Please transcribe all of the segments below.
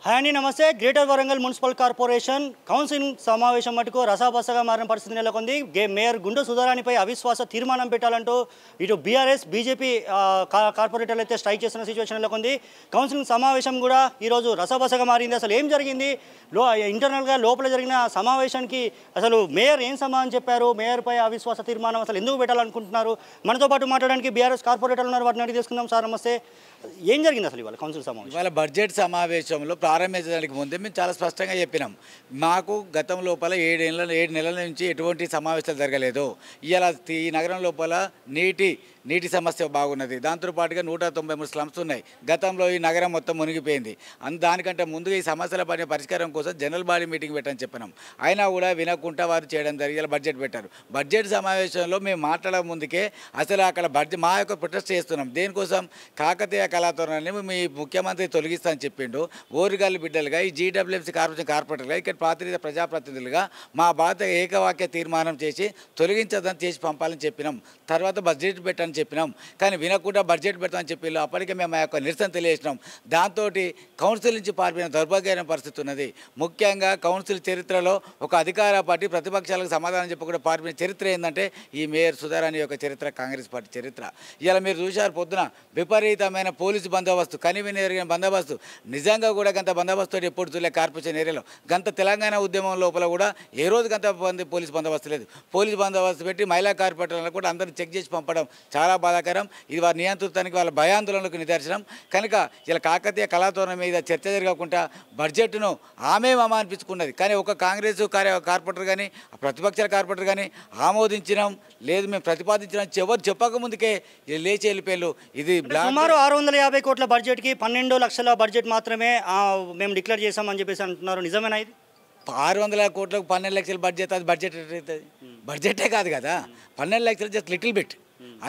Hi అండి, నమస్తే. Greater Warangal municipal corporation council సమావేశం మటుకు రసాబసగా మారిన పరిస్థితి నెలకొంది. మేయర్ గుండు సుధారాణిపై అవిశ్వాస తీర్మానం పెట్టాలంటూ ఇటు బీఆర్ఎస్ బీజేపీ కార్పొరేటర్లు అయితే స్ట్రైక్ చేస్తున్న సిచ్యువేషన్ నెలకొంది. కౌన్సిల్ సమావేశం కూడా ఈరోజు రసాబసగా మారింది. అసలు ఏం జరిగింది, ఇంటర్నల్గా లోపల జరిగిన సమావేశానికి అసలు మేయర్ ఏం సమాధానం చెప్పారు, మేయర్పై అవిశ్వాస తీర్మానం అసలు ఎందుకు పెట్టాలనుకుంటున్నారు? మనతో పాటు మాట్లాడడానికి బీఆర్ఎస్ కార్పొరేటర్లు ఉన్నారు, వాటిని అడిగి తీసుకుందాం. సార్ నమస్తే. ఏం జరిగింది అసలు ఇవాళ కౌన్సిల్ సమావేశం? ఇవాళ బడ్జెట్ సమావేశంలో ప్రారంభించడానికి ముందే మేము చాలా స్పష్టంగా చెప్పినాం. మాకు గతం లోపల 7 నెలల నుంచి ఎటువంటి సమావేశాలు జరగలేదు. ఇవాళ ఈ నగరం లోపల నీటి సమస్య బాగున్నది. దాంతోపాటుగా 193 స్లమ్స్ ఉన్నాయి. గతంలో ఈ నగరం మొత్తం మునిగిపోయింది. దానికంటే ముందుగా ఈ సమస్యల పైన పరిష్కారం కోసం జనరల్ బాడీ మీటింగ్ పెట్టని చెప్పినాం. అయినా కూడా వినకుండా వారు చేయడం జరిగి బడ్జెట్ పెట్టారు. బడ్జెట్ సమావేశంలో మేము మాట్లాడే ముందుకే అసలు అక్కడ బడ్జెట్ మా యొక్క ప్రొటెస్ట్ చేస్తున్నాం. దేనికోసం? కాకతీయ కళాతోరణాన్ని మీ ముఖ్యమంత్రి తొలగిస్తా అని చెప్పిండు. ఓరుగాలి బిడ్డలుగా ఈ జీడబ్ల్యూఎంసీ కార్పొరేటర్గా ఇక్కడ ప్రాతినిధ్య ప్రజాప్రతినిధులుగా మా బాధ్యత ఏకవాక్య తీర్మానం చేసి తొలగించదని చేసి పంపాలని చెప్పినాం. తర్వాత బడ్జెట్ పెట్టని చెప్పినాం. కానీ వినకుండా బడ్జెట్ పెడతామని చెప్పి అప్పటికే మేము ఆ యొక్క నిరసన తెలియజేసినాం. దాంతో కౌన్సిల్ నుంచి పారిపోయిన దౌర్భాగ్యమైన పరిస్థితి ఉన్నది. ముఖ్యంగా కౌన్సిల్ చరిత్రలో ఒక అధికార పార్టీ ప్రతిపక్షాలకు సమాధానం చెప్పకుండా పారిపోయిన చరిత్ర ఏంటంటే ఈ మేయర్ సుధారాణి యొక్క చరిత్ర, కాంగ్రెస్ పార్టీ చరిత్ర. ఇలా మీరు చూశారు, పొద్దున విపరీతమైన పోలీసు బందోబస్తు, కనివిని ఎరిగిన బందోబస్తు. నిజంగా కూడా గంత బందోబస్తు ఎప్పుడు చూడలే కార్పొరేషన్ ఏరియాలో. గంత తెలంగాణ ఉద్యమం లోపల కూడా ఏ రోజు గంత పోలీసు బందోబస్తు లేదు. పోలీసు బందోబస్తు పెట్టి మహిళా కార్పొరేటర్లను కూడా అందరినీ చెక్ చేసి పంపడం చాలా బాధాకరం. ఇది వారి నియంత్రితానికి వాళ్ళ భయాందోళనకు నిదర్శనం. కనుక ఇలా కాకతీయ కళాతోరణం మీద చర్చ జరగకుండా బడ్జెట్ను ఆమె అనిపించుకున్నది. కానీ ఒక కాంగ్రెస్ కార్పొరేటర్ కానీ ప్రతిపక్షాల కార్పొరేటర్ కానీ ఆమోదించినాం లేదు, మేము ప్రతిపాదించినాం ఎవరు చెప్పకముందుకే లేచి వెళ్ళిపోయారు. ఇది సుమారు 650 కోట్ల బడ్జెట్కి 12 లక్షల బడ్జెట్ మాత్రమే మేము డిక్లేర్ చేసామని చెప్పేసి అంటున్నారు. నిజమేనా ఇది? 600 కోట్లకు 12 లక్షల బడ్జెట్, అది బడ్జెట్ అవుతుంది? బడ్జెటే కాదు కదా. 12 లక్షలు జస్ట్ లిటిల్ బిట్,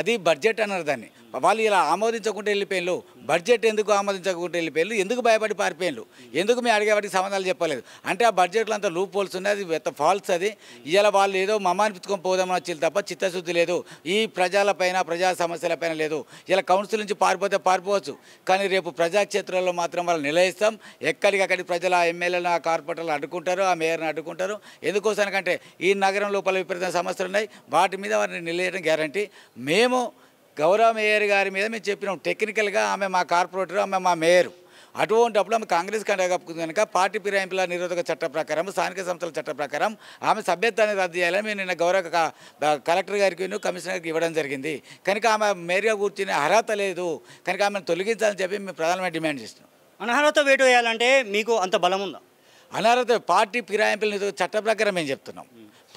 అది బడ్జెట్ అన్నారు దాన్ని. వాళ్ళు ఇలా ఆమోదించకుండా వెళ్ళిపోయారు. బడ్జెట్ ఎందుకు ఆమోదించకుండా వెళ్ళిపోయారు? ఎందుకు భయపడి పారిపోయారు? ఎందుకు మేము అడిగేవాటికి సమాధానాలు చెప్పలేదు అంటే ఆ బడ్జెట్లో అంతా లూప్ హోల్స్ ఉన్నాయి. అది పెద్ద ఫాల్స్. అది ఇలా వాళ్ళు ఏదో అనిపించుకొని పోదామని వచ్చి తప్ప చిత్తశుద్ధి లేదు. ఈ ప్రజలపైన ప్రజా సమస్యలపైన లేదు. ఇలా కౌన్సిల్ నుంచి పారిపోవచ్చు, కానీ రేపు ప్రజాక్షేత్రంలో మాత్రం వాళ్ళు నిలయిస్తాం. ఎక్కడికక్కడి ప్రజలు ఆ ఎమ్మెల్యేలను ఆ కార్పొరేటర్లు అడ్డుకుంటారు, ఆ మేయర్ని అడ్డుకుంటారు. ఎందుకోసానికంటే ఈ నగరం లోపల విపరీతమైన సమస్యలు ఉన్నాయి. వాటి మీద వారిని నిలయడం గ్యారంటీ. మేము గౌరవ మేయర్ గారి మీద మేము చెప్పినాం. టెక్నికల్గా ఆమె మా కార్పొరేటర్, ఆమె మా మేయర్. అటువంటిప్పుడు ఆమె కాంగ్రెస్ కంటే కనుక పార్టీ ఫిరాయింపుల నిరోధక చట్ట ప్రకారం, స్థానిక సంస్థల చట్ట ప్రకారం ఆమె సభ్యత్వాన్ని రద్దు చేయాలని మేము నిన్న గౌరవ కలెక్టర్ గారికి కమిషనర్కి ఇవ్వడం జరిగింది. కనుక ఆమె మేయర్గా కూర్చునే అర్హత లేదు. కనుక ఆమెను తొలగించాలని చెప్పి మేము ప్రధానమైన డిమాండ్ చేస్తున్నాం. అనర్హత వేటు వేయాలంటే మీకు అంత బలం ఉందా? అనర్హత పార్టీ ఫిరాయింపుల నిరోధక చట్ట ప్రకారం మేము చెప్తున్నాం.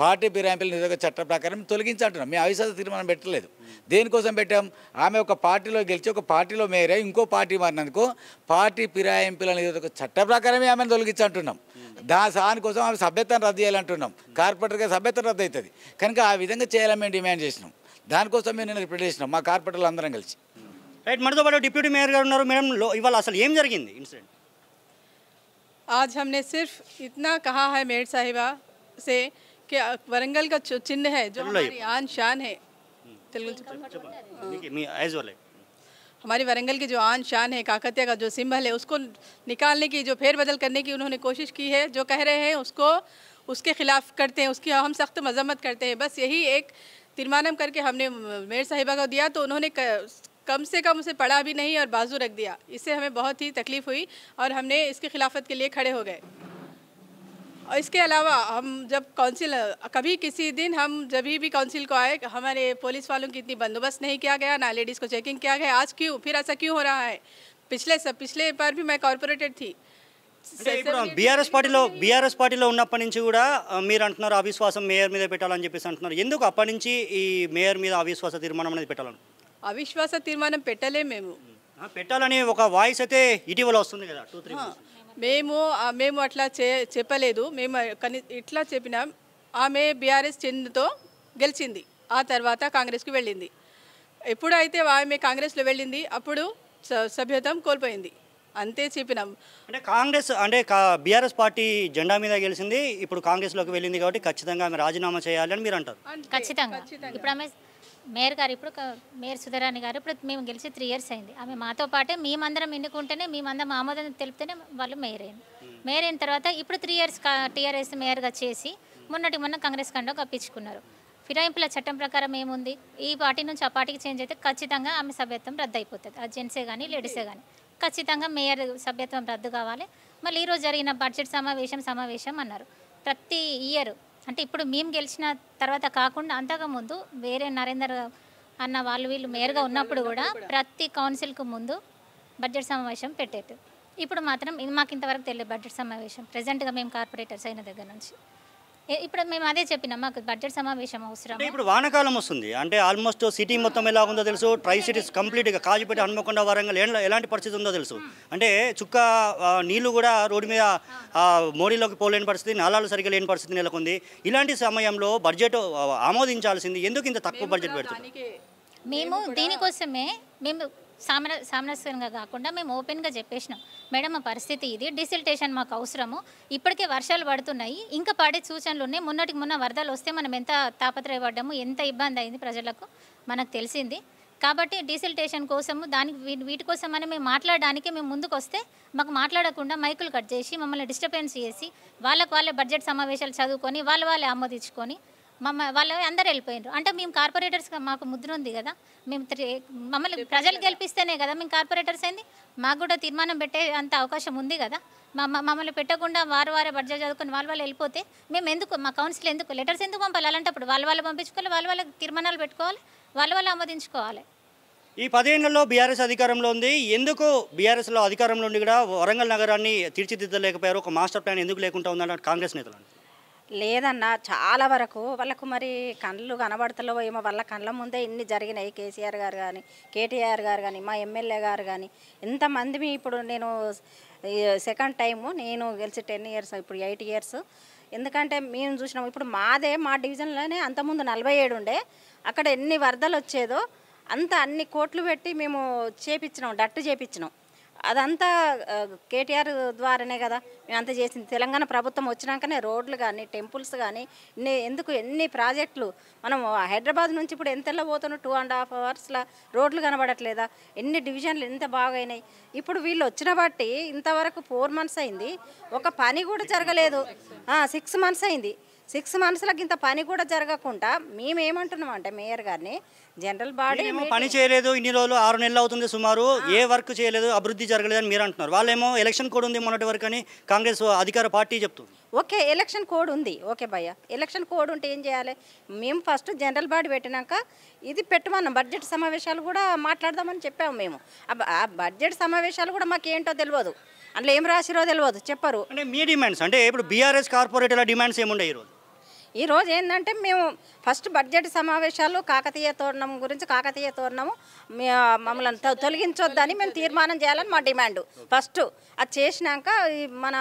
పార్టీ ఫిరాయింపుల నిరోధక చట్ట ప్రకారం తొలగించాలంటున్నాం. మేము అవిశ్వాస తీర్మానం పెట్టలేదు. దేనికోసం పెట్టాం? ఆమె ఒక పార్టీలో గెలిచి ఒక పార్టీలో మేరే ఇంకో పార్టీ మారినందుకు పార్టీ ఫిరాయింపుల నిరోధక చట్ట ప్రకారమే ఆమెను తొలగించంటున్నాం. దానికోసం ఆమె సభ్యత్వం రద్దు చేయాలంటున్నాం. కార్పొరేటర్గా సభ్యత్వం రద్దు అవుతుంది. కనుక ఆ విధంగా చేయాలని మేము డిమాండ్ చేసినాం. దానికోసం మేము నేను రిప్రజెంట్ చేసినాం మా కార్పొరేటర్లు అందరం కలిసి. రైట్, మనతో పాటు డిప్యూటీ మేయర్ గారు ఉన్నారు. మేడం, ఇవాళ అసలు ఏం జరిగింది ఇన్సిడెంట్? आज हमने सिर्फ इतना कहा है मेयर साहिबा से कि वरंगल का चिन्ह है जो हमारी आन शान है, हमारी वरंगल की जो आन शान है, काकतिया का जो सिंबल है, उसको निकालने की, जो फेरबदल करने की उन्होंने कोशिश की है. जो कह रहे हैं उसको उसके खिलाफ करते हैं, उसकी हम सख्त मजम्मत करते हैं. बस यही एक तीर्मानम करके हमने मेयर साहिबा को दिया तो उन्होंने कम से कम उसे पढ़ा भी नहीं और बाजू रख दिया. इससे हमें बहुत ही तकलीफ़ हुई और हमने इसकी खिलाफत के लिए खड़े हो गए. और इसके अलावा हम जब काउंसिल कभी किसी दिन हम जब भी काउंसिल को आए, हमारे पुलिस वालों की इतनी बंदोबस्त नहीं किया गया, ना लेडीज़ को चेकिंग किया गया. आज क्यों फिर ऐसा क्यों हो रहा है? पिछले बार भी मैं कॉर्पोरेटेड थी. ఇప్పుడు బీఆర్ఎస్ పార్టీలో ఉన్నప్పటి నుంచి కూడా మీరు అంటున్నారు అవిశ్వాసం మేయర్ మీద పెట్టాలని చెప్పేసి అంటున్నారు. ఎందుకు అప్పటి నుంచి ఈ మేయర్ మీద అవిశ్వాస తీర్మానం అనేది పెట్టాలని? అవిశ్వాస తీర్మానం పెట్టలే, మేము పెట్టాలని ఒక వాయిస్ అయితే ఇటీవల వస్తుంది కదా. మేము అట్లా చెప్పలేదు. మేము ఇట్లా చెప్పినాం. ఆమె బీఆర్ఎస్ చిహ్నతో గెలిచింది, ఆ తర్వాత కాంగ్రెస్కి వెళ్ళింది. ఎప్పుడైతే ఆమె కాంగ్రెస్లో వెళ్ళింది అప్పుడు సభ్యత్వం కోల్పోయింది, అంతే చెప్పినాం. అంటే కాంగ్రెస్ అంటే బీఆర్ఎస్ పార్టీ జెండా మీద గెలిచింది, ఇప్పుడు కాంగ్రెస్లోకి వెళ్ళింది కాబట్టి ఖచ్చితంగా ఆమె రాజీనామా చేయాలని మీరు అంటారు? ఖచ్చితంగా. ఇప్పుడు ఆమె మేయర్ గారు ఇప్పుడు మేయర్ సుధారాణి గారు ఇప్పుడు మేము గెలిచి 3 years అయింది. ఆమె మాతో పాటే మేమందరం ఎన్నుకుంటేనే మేమందరం ఆమోదం తెలిపితేనే వాళ్ళు మేయర్ అయింది. మేయర్ అయిన తర్వాత ఇప్పుడు 3 years టీఆర్ఎస్ మేయర్గా చేసి మొన్న కాంగ్రెస్ కండో కప్పించుకున్నారు. ఫిరాయింపుల చట్టం ప్రకారం ఏముంది, ఈ పార్టీ నుంచి ఆ పార్టీకి చేంజ్ అయితే ఖచ్చితంగా ఆమె సభ్యత్వం రద్దు అయిపోతుంది. అది జెంట్సే కానీ లేడీసే కానీ ఖచ్చితంగా మేయర్ సభ్యత్వం రద్దు కావాలి. మళ్ళీ ఈరోజు జరిగిన బడ్జెట్ సమావేశం అన్నారు. ప్రతి ఇయర్ అంటే ఇప్పుడు మేము గెలిచిన తర్వాత కాకుండా అంతకుముందు వేరే నరేందర్ అన్న వీళ్ళు మేయర్గా ఉన్నప్పుడు కూడా ప్రతి కౌన్సిల్కు ముందు బడ్జెట్ సమావేశం పెట్టేది. ఇప్పుడు మాత్రం మాకు ఇంతవరకు తెలియదు బడ్జెట్ సమావేశం. ప్రజెంట్గా మేము కార్పొరేటర్స్ అయిన దగ్గర నుంచి ఇప్పుడు మేము అదే చెప్పినాం, మాకు బడ్జెట్ సమావేశం అవసరం. ఇప్పుడు వానాకాలం వస్తుంది అంటే ఆల్మోస్ట్ సిటీ మొత్తం ఎలా ఉందో తెలుసు. ట్రై సిటీస్ కంప్లీట్గా కాజిపేట, హన్మకొండ, వరంగల్ ఎలాంటి పరిస్థితి ఉందో తెలుసు. అంటే చుక్క నీళ్లు కూడా రోడ్డు మీద మోడీలోకి పోలేని పరిస్థితి, నాలాలు సరిగ్గా లేని పరిస్థితి నెలకొంది. ఇలాంటి సమయంలో బడ్జెట్ ఆమోదించాల్సింది ఎందుకు ఇంత తక్కువ బడ్జెట్ పెడుతుంది? మేము దీనికోసమే సామరస్యంగా కాకుండా మేము ఓపెన్గా చెప్పేసినాం, మేడం మా పరిస్థితి ఇది, డిసిల్టేషన్ మాకు అవసరము, ఇప్పటికే వర్షాలు పడుతున్నాయి, ఇంకా పడే సూచనలు ఉన్నాయి, మొన్న వరదలు వస్తే మనం ఎంత తాపత్రయపడ్డాము, ఎంత ఇబ్బంది అయింది ప్రజలకు మనకు తెలిసింది. కాబట్టి డిసిల్టేషన్ కోసము వీటి కోసమని మేము మాట్లాడడానికి మేము ముందుకు వస్తే మాకు మాట్లాడకుండా మైకులు కట్ చేసి మమ్మల్ని డిస్టర్బెన్స్ చేసి వాళ్ళే బడ్జెట్ సమావేశాలు చదువుకొని వాళ్ళే ఆమోదించుకొని వాళ్ళు అందరు వెళ్ళిపోయినారు. అంటే మేము కార్పొరేటర్స్గా మాకు ముద్ర ఉంది కదా, మేము మమ్మల్ని ప్రజలు గెలిపిస్తేనే కదా మేము కార్పొరేటర్స్ అయింది, మాకు కూడా తీర్మానం పెట్టే అంత అవకాశం ఉంది కదా. మమ్మల్ని పెట్టకుండా వారే బడ్జెట్ చదువుకొని వాళ్ళు వెళ్ళిపోతే మేము ఎందుకు, మా కౌన్సిల్ ఎందుకు లెటర్స్ ఎందుకు పంపాలి? అలాంటప్పుడు వాళ్ళు పంపించుకోవాలి, వాళ్ళ తీర్మానాలు పెట్టుకోవాలి, వాళ్ళు ఆమోదించుకోవాలి. ఈ 10 ఏళ్లలో బీఆర్ఎస్ అధికారంలో ఉంది. ఎందుకు బీఆర్ఎస్లో అధికారంలో ఉండి కూడా వరంగల్ నగరాన్ని తీర్చిదిద్దలేకపోయారు? ఒక మాస్టర్ ప్లాన్ ఎందుకు లేకుండా ఉందన్న కాంగ్రెస్ నేతలు లేదన్న, చాలా వరకు వాళ్ళకు మరి కళ్ళు కనబడతలో ఏమో, వాళ్ళ కళ్ళ ముందే ఇన్ని జరిగినాయి. కేసీఆర్ గారు కానీ, కేటీఆర్ గారు కానీ, మా ఎమ్మెల్యే గారు కానీ, ఎంతమంది ఇప్పుడు నేను సెకండ్ టైము నేను గెలిచి 10 years, ఇప్పుడు 8 years. ఎందుకంటే మేము చూసినాం, ఇప్పుడు మా డివిజన్లోనే అంతకుముందు 47 ఉండే, అక్కడ ఎన్ని వరదలు వచ్చేదో అన్ని కోట్లు పెట్టి మేము డట్టు చేపించినాం. అదంతా కేటీఆర్ ద్వారానే కదా మేము అంతా చేసింది. తెలంగాణ ప్రభుత్వం వచ్చినాకనే రోడ్లు కానీ, టెంపుల్స్ కానీ, ఎన్ని ప్రాజెక్టులు. మనం హైదరాబాద్ నుంచి ఇప్పుడు ఎంతెల్లా పోతున్నాం, 2.5 hours రోడ్లు కనబడట్లేదా? ఎన్ని డివిజన్లు ఎంత బాగైనాయి. ఇప్పుడు వీళ్ళు వచ్చిన బట్టి ఇంతవరకు 4 months అయింది, ఒక పని కూడా జరగలేదు. 6 months అయింది. 6 monthsలకు ఇంత పని కూడా జరగకుండా మేమేమంటున్నాం అంటే మేయర్ గారిని, జనరల్ బాడీ పని చేయలేదు, ఇన్ని రోజులు 6 నెలలు అవుతుంది సుమారు, ఏ వర్క్ చేయలేదు, అభివృద్ధి జరగలేదని మీరు అంటున్నారు. వాళ్ళేమో ఎలక్షన్ కోడ్ ఉంది మొన్నటి వరకు అని కాంగ్రెస్ అధికార పార్టీ చెప్తుంది. ఓకే, ఎలక్షన్ కోడ్ ఉంది, ఓకే భయ్య, ఎలక్షన్ కోడ్ ఉంటే ఏం చేయాలి? మేము ఫస్ట్ జనరల్ బాడీ పెట్టినాక ఇది పెట్టమన్నాం, బడ్జెట్ సమావేశాలు కూడా మాట్లాడదామని చెప్పాము మేము. ఆ బడ్జెట్ సమావేశాలు కూడా మాకు ఏంటో తెలియదు, అందులో ఏం రాసిరో తెలియదు, చెప్పరు. అంటే మీ డిమాండ్స్ అంటే ఇప్పుడు బీఆర్ఎస్ కార్పొరేటర్ల డిమాండ్స్ ఏముండే ఈరోజు ఏంటంటే మేము ఫస్ట్ బడ్జెట్ సమావేశాలు కాకతీయ తోరణము మమ్మల్ని తొలగించొద్దని మేము తీర్మానం చేయాలని మా డిమాండ్ ఫస్ట్. అది చేసినాక మన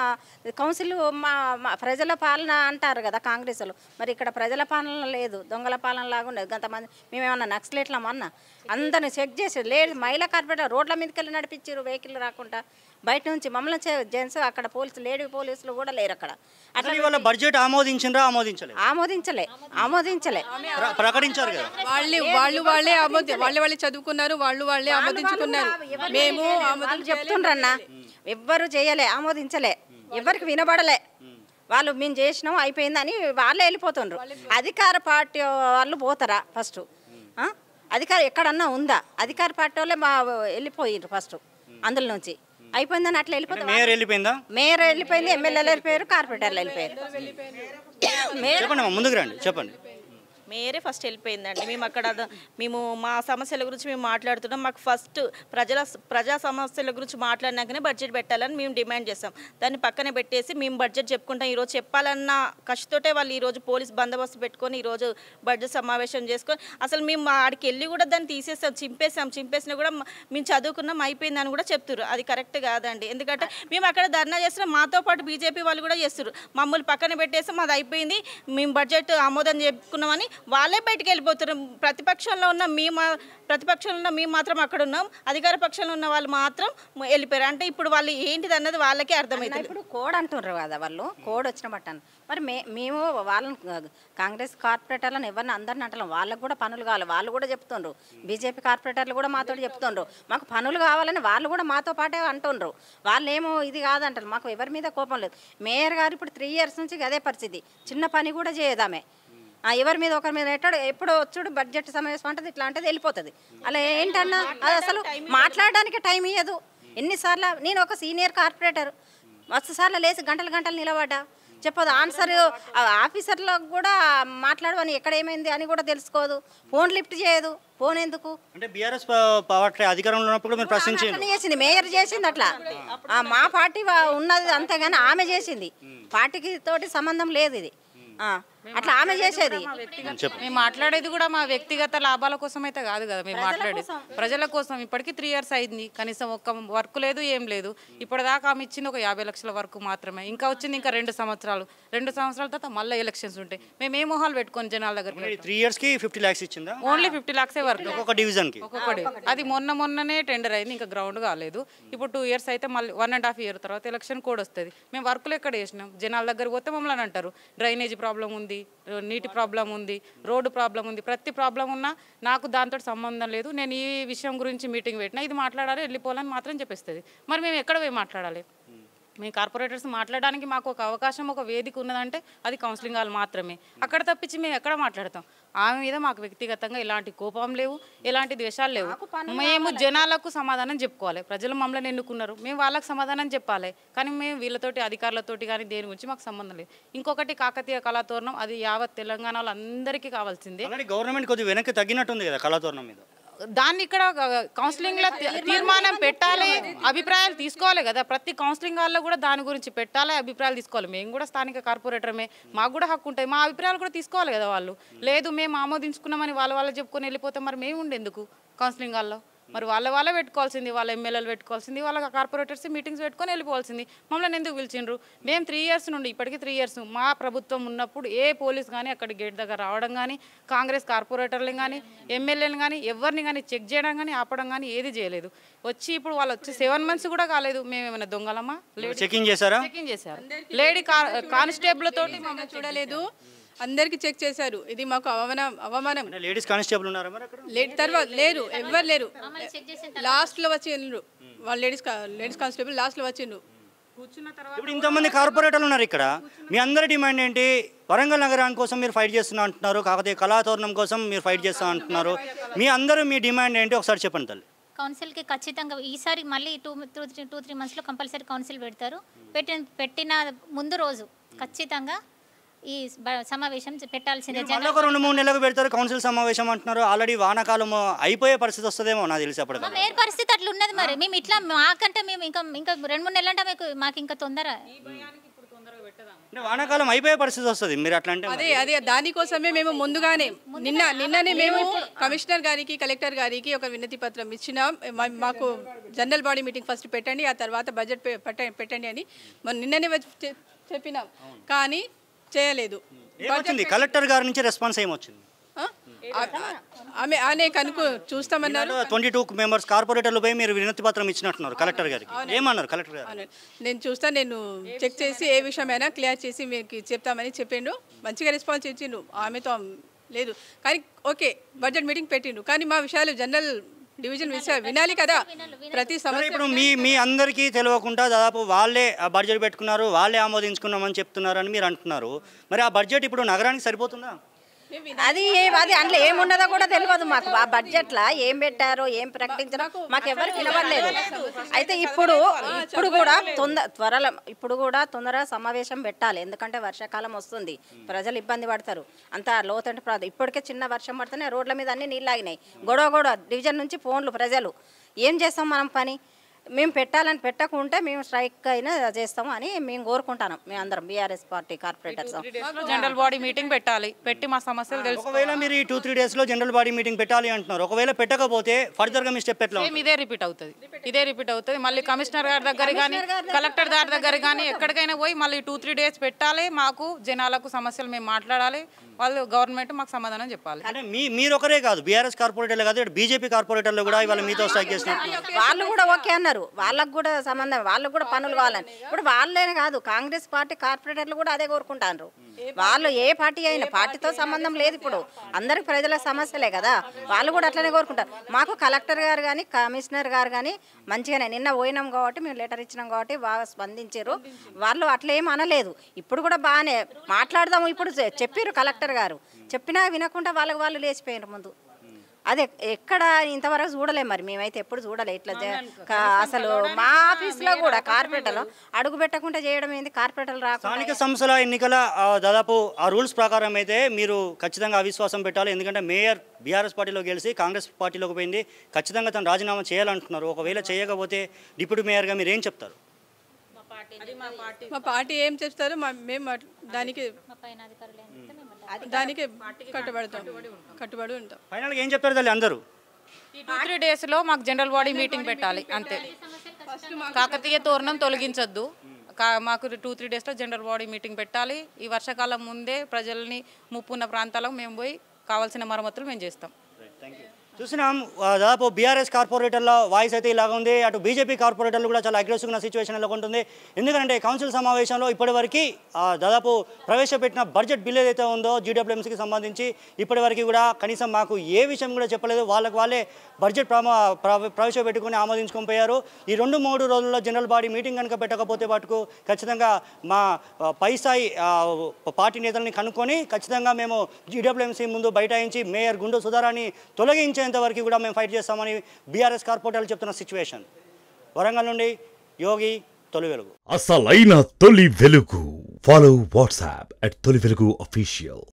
కౌన్సిల్ మా ప్రజల పాలన అంటారు కదా కాంగ్రెస్లో, మరి ఇక్కడ ప్రజల పాలన లేదు, దొంగల పాలన లాగా ఉండదు. కొంతమంది మేమేమన్నా నక్సలేట్లమన్నా అందరిని చెక్ చేసి లేదు, మహిళా కార్పొరేటర్ రోడ్ల మీదకి వెళ్ళి నడిపించారు, వెహికల్ రాకుండా బయట నుంచి మమ్మల్ని జెంట్స్, అక్కడ లేడీ పోలీసులు కూడా లేరు అక్కడ. అట్లా బడ్జెట్ ఆమోదించలే ప్రకటించారు కదా, వాళ్ళే చదువుకున్నారు, వాళ్ళే ఆమోదించుకున్నారు. మేము చెప్తుండ్రన్నా, ఎవ్వరు చేయలే, ఆమోదించలే, ఎవరికి వినబడలే. వాళ్ళు మేము చేసినాం అయిపోయిందని వాళ్ళే వెళ్ళిపోతుండ్రు. అధికార పార్టీ వాళ్ళు పోతారా ఫస్ట్? అధికారం ఎక్కడన్నా ఉందా? అధికార పార్టీ వాళ్ళే వెళ్ళిపోయిండ్రు ఫస్ట్, అందులో నుంచి అయిపోయిందని అట్లా వెళ్ళిపోతారు. మేయర్ వెళ్ళిపోయింది, ఎమ్మెల్యేలు వెళ్ళిపోయారు, కార్పొరేటర్లు వెళ్ళిపోయారు. ముందుకు రండి, చెప్పండి. మేయరే ఫస్ట్ వెళ్ళిపోయిందండి. మేము మా సమస్యల గురించి మేము మాట్లాడుతున్నాం. మాకు ఫస్ట్ ప్రజా సమస్యల గురించి మాట్లాడినాకనే బడ్జెట్ పెట్టాలని మేము డిమాండ్ చేస్తాం. దాన్ని పక్కనే పెట్టేసి మేము బడ్జెట్ చెప్పుకుంటాం. ఈరోజు చెప్పాలన్న కష్టతోటే వాళ్ళు ఈరోజు పోలీస్ బందోబస్తు పెట్టుకొని ఈరోజు బడ్జెట్ సమావేశం చేసుకొని అసలు మేము ఆడికి వెళ్ళి కూడా దాన్ని చింపేసినా కూడా మేము చదువుకున్నాం అయిపోయిందని కూడా చెప్తారు. అది కరెక్ట్ కాదండి. ఎందుకంటే మేము అక్కడ ధర్నా చేస్తున్నాం, మాతో పాటు బీజేపీ వాళ్ళు కూడా చేస్తారు. మమ్మల్ని పక్కన పెట్టేసి మాది అయిపోయింది, మేము బడ్జెట్ ఆమోదం చెప్పుకున్నామని వాళ్ళే బయటికి వెళ్ళిపోతున్నారు. ప్రతిపక్షంలో ఉన్న మేము మాత్రం అక్కడ ఉన్నాం, అధికార పక్షంలో ఉన్న వాళ్ళు మాత్రం వెళ్ళిపోయారు. అంటే ఇప్పుడు వాళ్ళు ఏంటిది అన్నది వాళ్ళకే అర్థమవుతుంది. ఇప్పుడు కోడ్ అంటున్నారు కదా, వాళ్ళు కోడ్ వచ్చిన బట్టాను. మరి మేము వాళ్ళని కాంగ్రెస్ కార్పొరేటర్లను ఎవరిని అందరిని అంటలేం, వాళ్ళకు కూడా పనులు కావాలి, వాళ్ళు కూడా చెప్తుండ్రు. బీజేపీ కార్పొరేటర్లు కూడా మాతో చెప్తుండ్రు మాకు పనులు కావాలని, వాళ్ళు కూడా మాతో పాటే అంటుండ్రు. వాళ్ళు ఏమో ఇది కాదంటారు, మాకు ఎవరి మీద కోపం లేదు. మేయర్ గారు ఇప్పుడు 3 years నుంచి అదే పరిస్థితి, చిన్న పని కూడా చేయదామే. ఎవరి మీద ఒకరి మీద ఎట్టాడు, ఎప్పుడు వచ్చాడు బడ్జెట్ సమావేశం అంటది, ఇట్లా అంటది వెళ్ళిపోతుంది. అలా ఏంటన్నా అది అసలు మాట్లాడడానికి టైం ఇవ్వదు. ఎన్నిసార్లు నేను ఒక సీనియర్ కార్పొరేటర్ మస్తుసార్లు లేచి గంటలు నిలబడ్డా, చెప్పదు. ఆన్సర్ ఆఫీసర్లకు కూడా మాట్లాడవని ఎక్కడ ఏమైంది అని కూడా తెలుసుకోదు, ఫోన్ లిఫ్ట్ చేయదు. ఫోన్ ఎందుకు అంటే బీఆర్ఎస్ పార్టీ అధికారంలో ఉన్నప్పుడు మీరు ప్రశ్నించింది, చేసింది మేయర్ చేసింది అట్లా. మా పార్టీ ఉన్నది అంతేగాని ఆమె చేసింది, పార్టీకి తోటి సంబంధం లేదు ఇది. అట్లా ఆమె చేసేది. మేము మాట్లాడేది కూడా మా వ్యక్తిగత లాభాల కోసం అయితే కాదు కదా, మేము మాట్లాడేది ప్రజల కోసం. ఇప్పటికీ 3 years అయింది, కనీసం ఒక్క వర్క్ లేదు, ఏం లేదు. ఇప్పటిదాకా ఆమె ఇచ్చింది ఒక 50 లక్షల వరకు మాత్రమే. ఇంకా వచ్చింది ఇంకా 2 సంవత్సరాలు. 2 సంవత్సరాల తర్వాత మళ్ళీ ఎలక్షన్స్ ఉంటాయి. మేము ఏ మొహాలు పెట్టుకొని జనాల దగ్గర 3 years కి 50 lakhs ఇచ్చిందా? ఓన్లీ 50 lakhs వరకు ఒక్కొక్క డివిజన్కి. ఒక్కొక్కటి. అది మొన్ననే టెండర్ అయింది, ఇంకా గ్రౌండ్ కాలేదు. ఇప్పుడు 2 years అయితే మళ్ళీ 1.5 year తర్వాత ఎలక్షన్ కోడ్ వస్తుంది. మేము వర్కులు ఎక్కడ చేసినాం? జనాల దగ్గర పోతే మమ్మల్ని అంటారు డ్రైనేజ్ ప్రాబ్లం ఉంది, నీటి ప్రాబ్లం ఉంది, రోడ్డు ప్రాబ్లం ఉంది. ప్రతి ప్రాబ్లం ఉన్నా నాకు దాంతో సంబంధం లేదు, నేను ఈ విషయం గురించి మీటింగ్ పెట్టినా, ఇది మాట్లాడాలి వెళ్ళిపోవాలని మాత్రం చెప్పేస్తుంది. మరి మేము ఎక్కడ పోయి మాట్లాడాలి? మేము కార్పొరేటర్స్ మాట్లాడడానికి మాకు ఒక అవకాశం, ఒక వేదిక ఉన్నదంటే అది కౌన్సిలింగ్ హాల్ మాత్రమే. అక్కడ తప్పించి మేము ఎక్కడ మాట్లాడతాం? ఆమె మీద మాకు వ్యక్తిగతంగా ఎలాంటి కోపం లేవు, ఎలాంటి ద్వేషాలు లేవు. మేము జనాలకు సమాధానం చెప్పుకోవాలి. ప్రజలు మమ్మల్ని ఎన్నుకున్నారు, మేము వాళ్ళకి సమాధానం చెప్పాలి. కానీ మేము వీళ్ళతోటి అధికారులతోటి కానీ దేని గురించి మాకు సంబంధం లేదు. ఇంకొకటి కాకతీయ కళాతోరణం, అది యావత్ తెలంగాణలో అందరికీ కావాల్సిందే. గవర్నమెంట్ కొద్దిగా వెనక్కి తగ్గినట్టుంది కదా కళాతోరణం మీద. దాన్ని ఇక్కడ కౌన్సిలింగ్లో తీర్మానం పెట్టాలి, అభిప్రాయాలు తీసుకోవాలి కదా. ప్రతి కౌన్సిలింగ్ హాల్లో కూడా దాని గురించి పెట్టాలి, అభిప్రాయాలు తీసుకోవాలి. మేము కూడా స్థానిక కార్పొరేటర్మే, మాకు కూడా హక్కు ఉంటాయి, మా అభిప్రాయాలు కూడా తీసుకోవాలి కదా. వాళ్ళు లేదు మేము ఆమోదించుకున్నామని వాళ్ళు చెప్పుకొని వెళ్ళిపోతే మరి మేము ఉండేందుకు కౌన్సిలింగ్ హాల్లో? మరి వాళ్ళే పెట్టుకోవాల్సింది, వాళ్ళ ఎమ్మెల్యేలు పెట్టుకోవాల్సింది, వాళ్ళ కార్పొరేటర్స్ మీటింగ్స్ పెట్టుకొని వెళ్ళిపోవాల్సింది. మమ్మల్ని ఎందుకు పిలిచిండ్రు? మేము 3 years నుండి ఇప్పటికీ 3 years మా ప్రభుత్వం ఉన్నప్పుడు ఏ పోలీస్ కానీ అక్కడి గేట్ దగ్గర రావడం కానీ, కాంగ్రెస్ కార్పొరేటర్లను కానీ ఎమ్మెల్యేలు కానీ ఎవరిని కానీ చెక్ చేయడం కానీ ఆపడం కానీ ఏది చేయలేదు. వచ్చి ఇప్పుడు వాళ్ళు వచ్చి 7 months కూడా కాలేదు. మేము ఏమైనా దొంగలమా? చెకింగ్ చేశారు. లేడీ కానిస్టేబుల్ తోటి మమ్మల్ని చూడలేదు, అందరికి చెక్ చేశారు. ఇది మాకు అవమానం. లేడీస్ కానిస్టేబుల్ ఉన్నారా మరి అక్కడ? తర్వాత లేరు, ఎవ్వరు లేరు. లాస్ట్లో వచ్చిండ్రు వాళ్ళు, లేడీస్ కానిస్టేబుల్ లాస్ట్లో వచ్చిండ్రు. ఇప్పుడు ఇంతమంది కార్పొరేటర్లు ఉన్నారు ఇక్కడ, మీ అందరి డిమాండ్ ఏంటి? వరంగల్ నగరానికి కోసం మీరు ఫైట్ చేస్తున్నా అంటున్నారు, కాకపోతే కళాతోరణం కోసం మీరు ఫైట్ చేస్తా అంటున్నారు. మీ డిమాండ్ ఏంటి ఒకసారి చెప్పండి తల్లి. కౌన్సిల్కి ఖచ్చితంగా ఈసారి మళ్ళీ 2-3 monthsలో కంపల్సరీ కౌన్సిల్ పెడతారు. పెట్టిన ముందు రోజు ఖచ్చితంగా ఈ సమావేశం పెట్టాల్సిందే. 2-3 నెలలకు పెడతారు కౌన్సిల్ సమావేశం అంటున్నారు. ఆల్రెడీ వానాకాలం అయిపోయే పరిస్థితి వస్తుందేమో నాకు తెలిసి అప్పుడు. మేయర్ పరిస్థితి అట్లా ఉన్నది. మరి మేము ఇట్లా మాకంటే మేము ఇంకా 2-3 నెలలు అంటే మాకు ఇంకా తొందర, వానాకాలం అయిపోయే పరిస్థితి వస్తుంది. మీరు అట్లా అంటే అదే దానికోసమే మేము ముందుగానే నిన్ననే మేము కమిషనర్ గారికి, కలెక్టర్ గారికి ఒక వినతి పత్రం ఇచ్చినాం. మాకు జనరల్ బాడీ మీటింగ్ ఫస్ట్ పెట్టండి, ఆ తర్వాత బడ్జెట్ పెట్టండి అని నిన్ననే చెప్పినాం. కానీ చేయలేదు. కలెక్టర్ గారి నుంచి రెస్పాన్స్ ఏమొచ్చింది? ఆమె కనుక చూస్తామన్నారు. 22 members కార్పొరేటర్లపై మీరు వినతి పత్రం ఇచ్చినట్టున్నారు కలెక్టర్ గారికి. ఏమన్నారు కలెక్టర్ గారు? నేను చెక్ చేసి ఏ విషయమైనా క్లియర్ చేసి మీకు చెప్తామని చెప్పిండు. మంచిగా రెస్పాన్స్ ఇచ్చిండు. ఆమెతో లేదు కానీ ఓకే బడ్జెట్ మీటింగ్ పెట్టిండు. కానీ మా విషయాలు జనరల్ డివిజన్ విషయాలు వినాలి కదా. ప్రతి సమస్య ఇప్పుడు మీ అందరికీ తెలియకుండా దాదాపు వాళ్ళే బడ్జెట్ పెట్టుకున్నారు, వాళ్ళే ఆమోదించుకున్నామని చెప్తున్నారని మీరు అంటున్నారు. మరి ఆ బడ్జెట్ ఇప్పుడు నగరానికి సరిపోతుందా? అది అందులో ఏమున్నదో కూడా తెలియదు మాకు. ఆ బడ్జెట్లో ఏం పెట్టారో ఏం ప్రకటించారో మాకు ఎవరికి వినవలేదు. అయితే ఇప్పుడు కూడా తొందరగా సమావేశం పెట్టాలి. ఎందుకంటే వర్షాకాలం వస్తుంది, ప్రజలు ఇబ్బంది పడతారు. అంత లోతంటి ప్రాంతం ఇప్పటికే చిన్న వర్షం పడితేనే రోడ్ల మీద అన్ని నీళ్ళు ఆగినాయి. గొడవ డివిజన్ నుంచి ఫోన్లు, ప్రజలు ఏం చేస్తాం మనం పని? మేము పెట్టాలని పెట్టకుంటే మేము స్ట్రైక్ అయినా చేస్తాము అని మేము కోరుకుంటున్నాం. మేము అందరం BRS party corporators general body meeting పెట్టాలి, పెట్టి మా సమస్యలు తెలుసు. ఒకవేళ మీరు ఈ 2-3 డేస్లో జనరల్ బాడీ మీటింగ్ పెట్టాలి అంటున్నారు, ఒకవేళ పెట్టకపోతే ఫర్దర్గా మీ స్టెప్ ఎట్లా సేమ్ ఇదే రిపీట్ అవుతుంది. మళ్ళీ కమిషనర్ గారి దగ్గర కానీ కలెక్టర్ గారి దగ్గర కానీ ఎక్కడికైనా పోయి మళ్ళీ 2-3 డేస్ పెట్టాలి. మాకు జనాలకు సమస్యలు మేము మాట్లాడాలి, వాళ్ళు గవర్నమెంట్ మాకు సమాధానం చెప్పాలి. అంటే మీరు ఒకరే కాదు, బీఆర్ఎస్ కార్పొరేటర్లు కాదు, బీజేపీ కార్పొరేటర్లు కూడా ఇవాళ మీతో స్ట్రైక్ చేసినట్టు వాళ్ళు కూడా ఓకే అన్నారు. వాళ్ళకు కూడా సంబంధం, వాళ్ళకు కూడా పనులు కావాలని. ఇప్పుడు వాళ్ళేనే కాదు, కాంగ్రెస్ పార్టీ కార్పొరేటర్లు కూడా అదే కోరుకుంటారు. వాళ్ళు ఏ పార్టీ అయినా పార్టీతో సంబంధం లేదు. ఇప్పుడు అందరికి ప్రజల సమస్యలే కదా, వాళ్ళు కూడా అట్లనే కోరుకుంటారు. మాకు కలెక్టర్ గారు కానీ కమిషనర్ గారు కానీ మంచిగానే నిన్న పోయినాం కాబట్టి మేము లెటర్ ఇచ్చినాం కాబట్టి బాగా స్పందించారు. వాళ్ళు అట్లేం అనలేదు. ఇప్పుడు కూడా బాగానే మాట్లాడదాము. ఇప్పుడు చెప్పారు కలెక్టర్ గారు, చెప్పినా వినకుండా వాళ్ళు లేచిపోయారు ముందు. అదే ఎక్కడ ఇంతవరకు చూడలేము. మరి మేమైతే ఎప్పుడు చూడలే ఇట్లా. అసలు మా ఆఫీస్లో కూడా కార్పొరేటర్లు అడుగు పెట్టకుండా చేయడం ఏంది? కార్పొరేటర్లు స్థానిక సంస్థల ఎన్నికల దాదాపు ఆ రూల్స్ ప్రకారం అయితే మీరు ఖచ్చితంగా అవిశ్వాసం పెట్టాలి. ఎందుకంటే మేయర్ బీఆర్ఎస్ పార్టీలో గెలిచి కాంగ్రెస్ పార్టీలోకి పోయింది, ఖచ్చితంగా తను రాజీనామా చేయాలంటున్నారు. ఒకవేళ చేయకపోతే డిప్యూటీ మేయర్గా మీరు ఏం చెప్తారు? మా పార్టీ ఏం చెప్తారో మేము దానికి కట్టుబడి ఉంటాం. ఫైనల్గా ఏం చెప్తారు తల్లి అందరూ? ఈ 2-3 డేస్లో మాకు జనరల్ బాడీ మీటింగ్ పెట్టాలి అంతే. కాకతీయ తోరణం తొలగించొద్దు. మాకు 2-3 డేస్లో జనరల్ బాడీ మీటింగ్ పెట్టాలి. ఈ వర్షాకాలం ముందే ప్రజల్ని ముప్పున్న ప్రాంతాలకు మేము పోయి కావాల్సిన మరమ్మతులు మేము చేస్తాం. చూసినాం దాదాపు బీఆర్ఎస్ కార్పొరేటర్ల వాయిస్ అయితే ఇలాగ ఉంది. అటు బీజేపీ కార్పొరేటర్లు కూడా చాలా అగ్రెసివ్గా ఉన్న సిచ్యువేషన్ ఎలా ఉంటుంది. ఎందుకంటే కౌన్సిల్ సమావేశంలో ఇప్పటివరకు దాదాపు ప్రవేశపెట్టిన బడ్జెట్ బిల్ ఏదైతే ఉందో జీడబ్ల్యూఎంసీకి సంబంధించి ఇప్పటివరకు కూడా కనీసం మాకు ఏ విషయం కూడా చెప్పలేదు. వాళ్ళే బడ్జెట్ ప్రవేశపెట్టుకుని ఆమోదించుకొని పోయారు. ఈ 2-3 రోజుల్లో జనరల్ బాడీ మీటింగ్ కనుక పెట్టకపోతే వాటికి ఖచ్చితంగా మా పైస్థాయి పార్టీ నేతల్ని కనుక్కొని ఖచ్చితంగా మేము జీడబ్ల్యూఎంసీ ముందు బైఠాయించి మేయర్ గుండు సుధారాన్ని తొలగించే వరకు కూడా మేము ఫైట్ చేస్తామని బీఆర్ఎస్ కార్పొరేటర్లు చెప్తున్న సిచ్యువేషన్. వరంగల్ నుండి యోగి, తొలి వెలుగు. అసలైన తొలి వెలుగు. ఫాలో వాట్సాప్ @తొలి వెలుగు official.